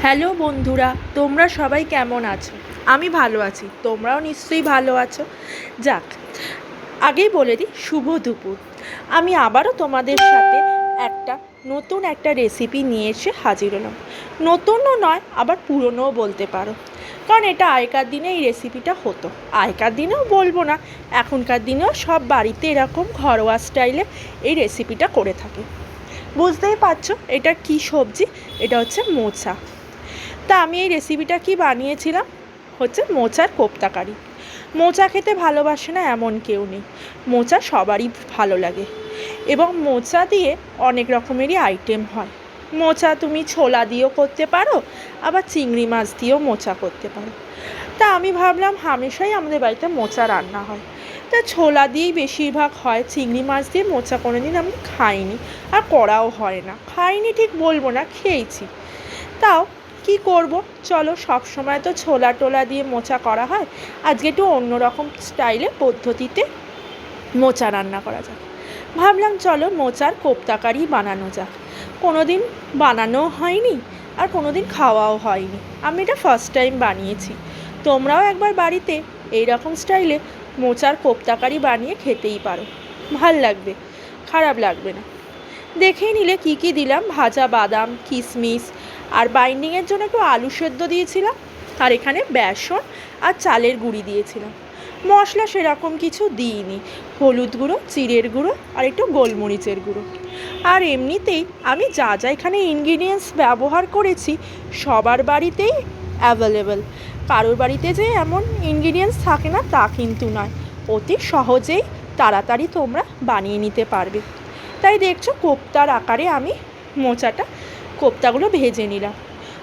Hello বন্ধুরা, তোমরা সবাই কেমন আছো? আমি ভালো আছি, তোমরাও নিশ্চয়ই ভালো আছো। যাক, আগেই বলে দিই শুভ দুপুর। আমি আবারও তোমাদের সাথে নতুন একটা রেসিপি নিয়ে এসে হাজির হলাম। নতুনও নয়, আবার পুরনোও বলতে পারো, কারণ এটা আগেকার দিনে এই রেসিপিটা হতো। আগেকার দিনেও বলবো না, এখনকার দিনেও সব বাড়িতে এরকম ঘরোয়া স্টাইলে এই রেসিপিটা করে থাকে। বুঝতেই পারছো এটা কি সবজি, এটা হচ্ছে মোচা। তা আমি এই রেসিপিটা কি বানিয়েছিলাম হচ্ছে মোচার কোপ্তাকারি। মোচা খেতে ভালোবাসে না এমন কেউ নেই, মোচা সবারই ভালো লাগে। এবং মোচা দিয়ে অনেক রকমেরই আইটেম হয়। মোচা তুমি ছোলা দিয়েও করতে পারো, আবার চিংড়ি মাছ দিয়েও মোচা করতে পারো। তা আমি ভাবলাম হামেশাই আমাদের বাড়িতে মোচা রান্না হয়, তা ছোলা দিয়েই বেশিরভাগ হয়। চিংড়ি মাছ দিয়ে মোচা কোনোদিন আমি খাইনি, আর করাও হয় না। খাইনি ঠিক বলবো না, খেয়েছি। তাও কি করব, চলো, সব সময় তো ছোলা টোলা দিয়ে মোচা করা হয়, আজকে একটু অন্যরকম স্টাইলে পদ্ধতিতে মোচা রান্না করা যাক। ভাবলাম চলো মোচার কোপ্তাকারি বানানো যাক। কোনো দিন বানানোও হয়নি, আর কোনো দিন খাওয়াও হয়নি। আমি এটা ফার্স্ট টাইম বানিয়েছি। তোমরাও একবার বাড়িতে এইরকম স্টাইলে মোচার কোপ্তাকারি বানিয়ে খেতেই পারো, ভাল লাগবে, খারাপ লাগবে না। দেখেই নিলে কি কি দিলাম: ভাজা বাদাম, কিশমিশ, আর বাইন্ডিংয়ের জন্য একটু আলু সেদ্ধ দিয়েছিলাম, আর এখানে বেসন আর চালের গুঁড়ি দিয়েছিলাম। মশলা সেরকম কিছু দিইনি, হলুদ গুঁড়ো, জিরের গুঁড়ো, আর একটু গোলমরিচের গুঁড়ো। আর এমনিতেই আমি যা যা এখানে ইনগ্রিডিয়েন্টস ব্যবহার করেছি সবার বাড়িতেই অ্যাভেলেবেল। কারোর বাড়িতে যে এমন ইনগ্রিডিয়েন্টস থাকে না তা কিন্তু নয়, অতি সহজেই তাড়াতাড়ি তোমরা বানিয়ে নিতে পারবে। তাই দেখছো কোপ্তার আকারে আমি কোপ্তাগুলো ভেজে নিলাম।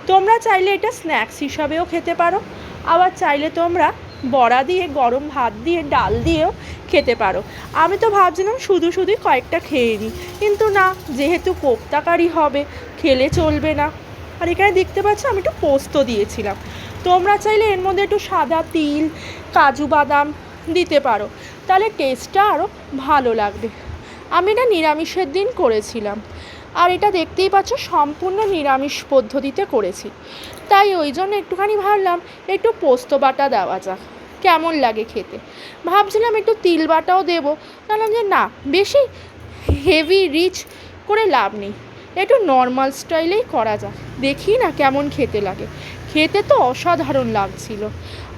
তোমরা চাইলে এটা স্ন্যাক্স হিসাবেও খেতে পারো, আবার চাইলে তোমরা বড়া দিয়ে, গরম ভাত দিয়ে, ডাল দিয়েও খেতে পারো। আমি তো ভাবছিলাম শুধুই কয়েকটা খেয়ে নিই, কিন্তু না, যেহেতু কোপ্তাকারি হবে, খেলে চলবে না। আর এখানে দেখতে পাচ্ছ আমি একটু পোস্ত দিয়েছিলাম। তোমরা চাইলে এর মধ্যে একটু সাদা তিল, কাজু বাদাম দিতে পারো, তাহলে টেস্টটা আরও ভালো লাগবে। আমি এটা নিরামিষের দিন করেছিলাম, আর এটা দেখতেই পাচ্ছ সম্পূর্ণ নিরামিষ পদ্ধতিতে করেছি। তাই ওই জন্য একটুখানি ভাবলাম একটু পোস্ত বাটা দেওয়া যাক, কেমন লাগে খেতে। ভাবছিলাম একটু তিল বাটাও দেবো, বললাম যে না, বেশি হেভি রিচ করে লাভ নেই, একটু নর্মাল স্টাইলেই করা যাক, দেখি না কেমন খেতে লাগে। খেতে তো অসাধারণ লাগছিল।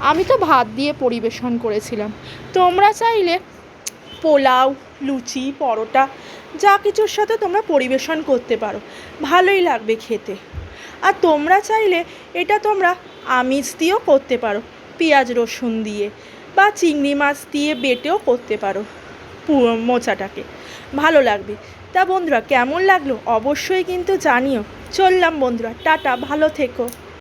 আমি তো ভাত দিয়ে পরিবেশন করেছিলাম। তোমরা চাইলে পোলাও, লুচি, পরোটা যা কিছুর সাথে তোমরা পরিবেশন করতে পারো, ভালোই লাগবে খেতে। আর তোমরা চাইলে এটা তোমরা আমিষ দিয়েও করতে পারো, পেঁয়াজ রসুন দিয়ে, বা চিংড়ি মাছ দিয়ে বেটেও করতে পারো মোচাটাকে, ভালো লাগবে। তা বন্ধুরা, কেমন লাগলো অবশ্যই কিন্তু জানিও। চললাম বন্ধুরা, টাটা, ভালো থেকো।